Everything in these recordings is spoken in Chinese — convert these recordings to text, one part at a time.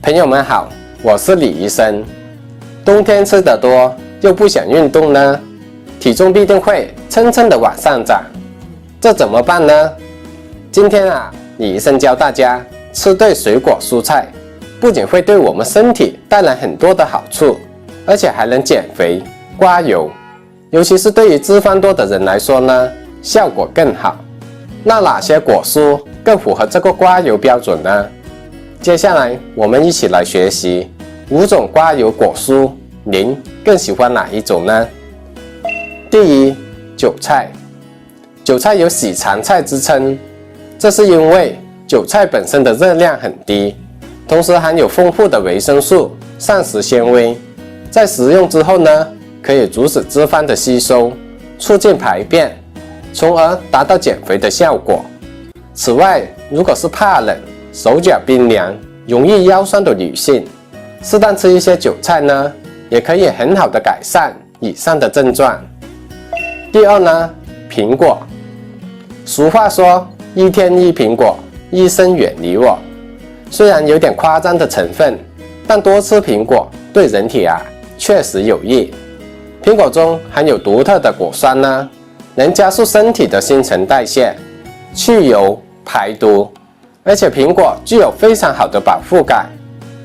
朋友们好，我是李医生。冬天吃得多又不想运动呢，体重必定会蹭蹭的往上涨，这怎么办呢？今天李医生教大家吃对水果蔬菜，不仅会对我们身体带来很多的好处，而且还能减肥、刮油，尤其是对于脂肪多的人来说呢，效果更好。那哪些果蔬更符合这个刮油标准呢？接下来我们一起来学习5种刮油果蔬，您更喜欢哪一种呢？第一，韭菜。韭菜有洗肠菜之称，这是因为韭菜本身的热量很低，同时含有丰富的维生素、膳食纤维，在食用之后呢，可以阻止脂肪的吸收，促进排便，从而达到减肥的效果。此外，如果是怕冷、手脚冰凉、容易腰酸的女性，适当吃一些韭菜呢，也可以很好的改善以上的症状。第二呢，苹果。俗话说，1天1苹果，医生远离我。虽然有点夸张的成分，但多吃苹果对人体确实有益。苹果中含有独特的果酸呢，能加速身体的新陈代谢，去油排毒，而且苹果具有非常好的饱腹感，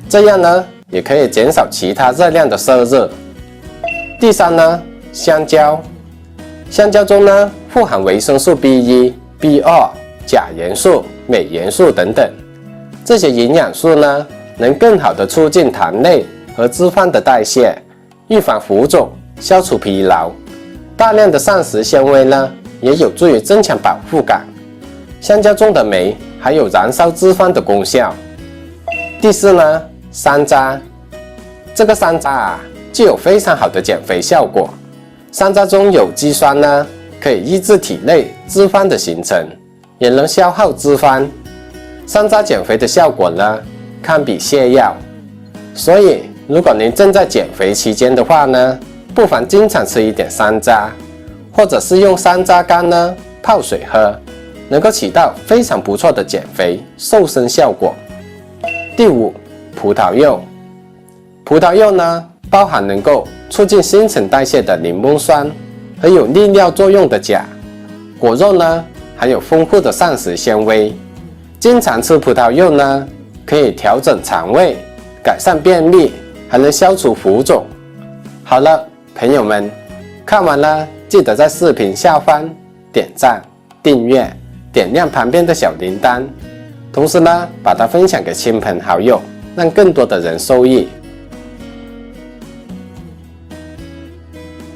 这样呢也可以减少其他热量的摄入。第三呢，香蕉。香蕉中呢富含维生素 B1、B2、钾元素、镁元素等等，这些营养素呢能更好的促进糖类和脂肪的代谢，预防浮肿，消除疲劳。大量的膳食纤维呢也有助于增强饱腹感。香蕉中的镁还有燃烧脂肪的功效。第四呢，山楂。这个山楂具有非常好的减肥效果。山楂中有机酸呢，可以抑制体内脂肪的形成，也能消耗脂肪。山楂减肥的效果呢，堪比泻药。所以，如果您正在减肥期间的话呢，不妨经常吃一点山楂，或者是用山楂干呢泡水喝，能够起到非常不错的减肥瘦身效果。第5，葡萄柚。葡萄柚呢，包含能够促进新陈代谢的柠檬酸和有利尿作用的钾。果肉呢含有丰富的膳食纤维，经常吃葡萄柚呢，可以调整肠胃，改善便秘，还能消除浮肿。好了，朋友们，看完了记得在视频下方点赞、订阅、点亮旁边的小铃铛，同时呢把它分享给亲朋好友，让更多的人受益。